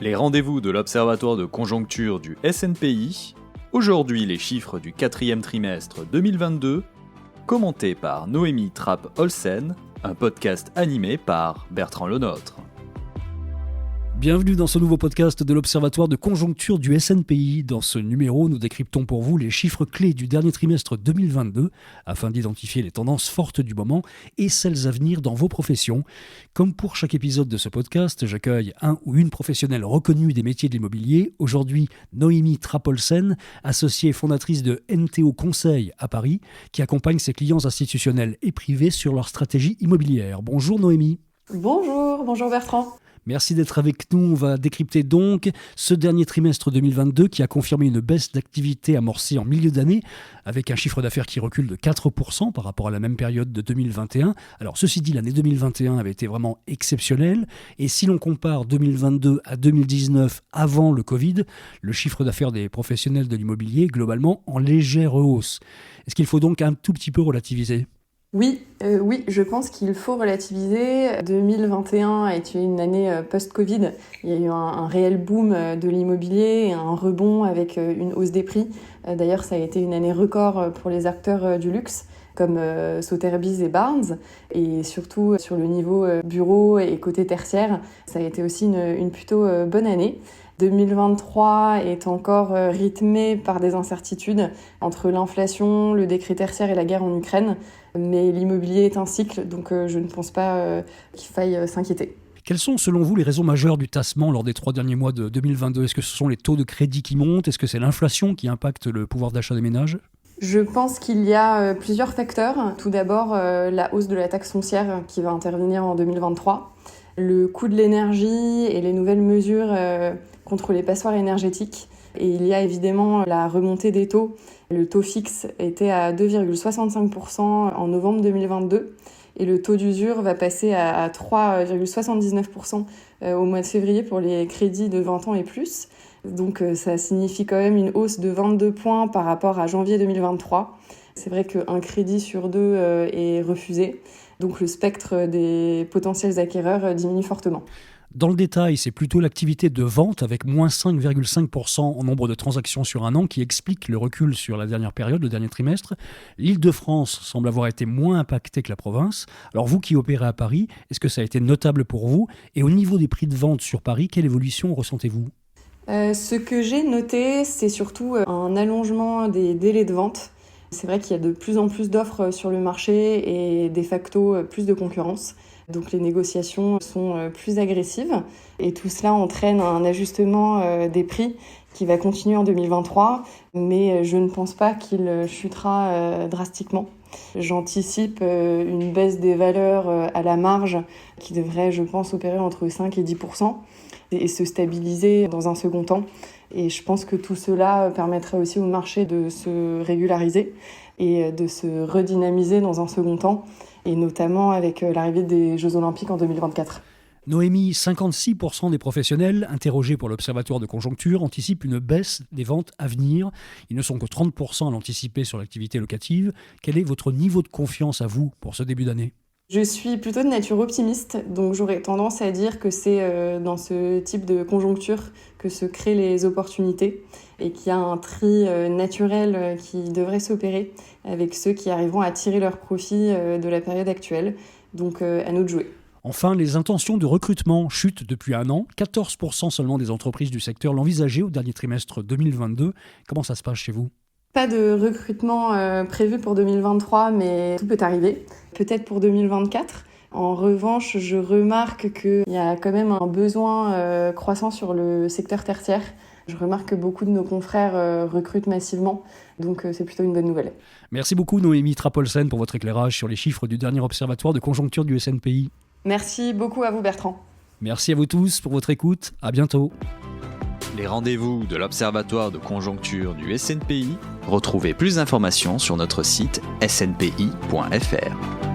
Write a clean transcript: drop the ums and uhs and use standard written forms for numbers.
Les rendez-vous de l'Observatoire de conjoncture du SNPI. Aujourd'hui, les chiffres du 4e trimestre 2022, commentés par Noémie Trapp-Olsen, un podcast animé par Bertrand Lenôtre. Bienvenue dans ce nouveau podcast de l'Observatoire de conjoncture du SNPI. Dans ce numéro, nous décryptons pour vous les chiffres clés du dernier trimestre 2022 afin d'identifier les tendances fortes du moment et celles à venir dans vos professions. Comme pour chaque épisode de ce podcast, j'accueille un ou une professionnelle reconnue des métiers de l'immobilier. Aujourd'hui, Noémie Trapp-Olsen, associée et fondatrice de NTO Conseil à Paris, qui accompagne ses clients institutionnels et privés sur leur stratégie immobilière. Bonjour Noémie. Bonjour Bertrand. Merci d'être avec nous. On va décrypter donc ce dernier trimestre 2022 qui a confirmé une baisse d'activité amorcée en milieu d'année avec un chiffre d'affaires qui recule de 4% par rapport à la même période de 2021. Alors ceci dit, l'année 2021 avait été vraiment exceptionnelle et si l'on compare 2022 à 2019 avant le Covid, le chiffre d'affaires des professionnels de l'immobilier est globalement en légère hausse. Est-ce qu'il faut donc un tout petit peu relativiser ? Oui, je pense qu'il faut relativiser. 2021 a été une année post-Covid. Il y a eu un réel boom de l'immobilier et un rebond avec une hausse des prix. D'ailleurs, ça a été une année record pour les acteurs du luxe comme Sotheby's et Barnes. Et surtout sur le niveau bureau et côté tertiaire, ça a été aussi une plutôt bonne année. 2023 est encore rythmé par des incertitudes entre l'inflation, le décret tertiaire et la guerre en Ukraine. Mais l'immobilier est un cycle, donc je ne pense pas qu'il faille s'inquiéter. Quelles sont selon vous les raisons majeures du tassement lors des 3 derniers mois de 2022 ? Est-ce que ce sont les taux de crédit qui montent ? Est-ce que c'est l'inflation qui impacte le pouvoir d'achat des ménages ? Je pense qu'il y a plusieurs facteurs. Tout d'abord, la hausse de la taxe foncière qui va intervenir en 2023. Le coût de l'énergie et les nouvelles mesures contre les passoires énergétiques. Et il y a évidemment la remontée des taux. Le taux fixe était à 2,65% en novembre 2022 et le taux d'usure va passer à 3,79% au mois de février pour les crédits de 20 ans et plus. Donc ça signifie quand même une hausse de 22 points par rapport à janvier 2023. C'est vrai qu'un crédit sur 2 est refusé, donc le spectre des potentiels acquéreurs diminue fortement. Dans le détail, c'est plutôt l'activité de vente avec moins 5,5% en nombre de transactions sur un an qui explique le recul sur la dernière période, le dernier trimestre. L'Île-de-France semble avoir été moins impactée que la province. Alors vous qui opérez à Paris, est-ce que ça a été notable pour vous ? Et au niveau des prix de vente sur Paris, quelle évolution ressentez-vous ? Ce que j'ai noté, c'est surtout un allongement des délais de vente. C'est vrai qu'il y a de plus en plus d'offres sur le marché et de facto plus de concurrence. Donc les négociations sont plus agressives et tout cela entraîne un ajustement des prix qui va continuer en 2023, mais je ne pense pas qu'il chutera drastiquement. J'anticipe une baisse des valeurs à la marge qui devrait, je pense, opérer entre 5 et 10% et se stabiliser dans un second temps. Et je pense que tout cela permettrait aussi au marché de se régulariser et de se redynamiser dans un second temps, et notamment avec l'arrivée des Jeux Olympiques en 2024. Noémie, 56% des professionnels interrogés pour l'Observatoire de conjoncture anticipent une baisse des ventes à venir. Ils ne sont que 30% à l'anticiper sur l'activité locative. Quel est votre niveau de confiance à vous pour ce début d'année ? Je suis plutôt de nature optimiste, donc j'aurais tendance à dire que c'est dans ce type de conjoncture que se créent les opportunités et qu'il y a un tri naturel qui devrait s'opérer avec ceux qui arriveront à tirer leur profit de la période actuelle. Donc à nous de jouer. Enfin, les intentions de recrutement chutent depuis un an. 14% seulement des entreprises du secteur l'envisageaient au dernier trimestre 2022. Comment ça se passe chez vous ? Pas de recrutement prévu pour 2023, mais tout peut arriver. Peut-être pour 2024. En revanche, je remarque qu'il y a quand même un besoin croissant sur le secteur tertiaire. Je remarque que beaucoup de nos confrères recrutent massivement, donc c'est plutôt une bonne nouvelle. Merci beaucoup Noémie Trapp-Olsen pour votre éclairage sur les chiffres du dernier observatoire de conjoncture du SNPI. Merci beaucoup à vous Bertrand. Merci à vous tous pour votre écoute. À bientôt. Les rendez-vous de l'Observatoire de conjoncture du SNPI. Retrouvez plus d'informations sur notre site snpi.fr.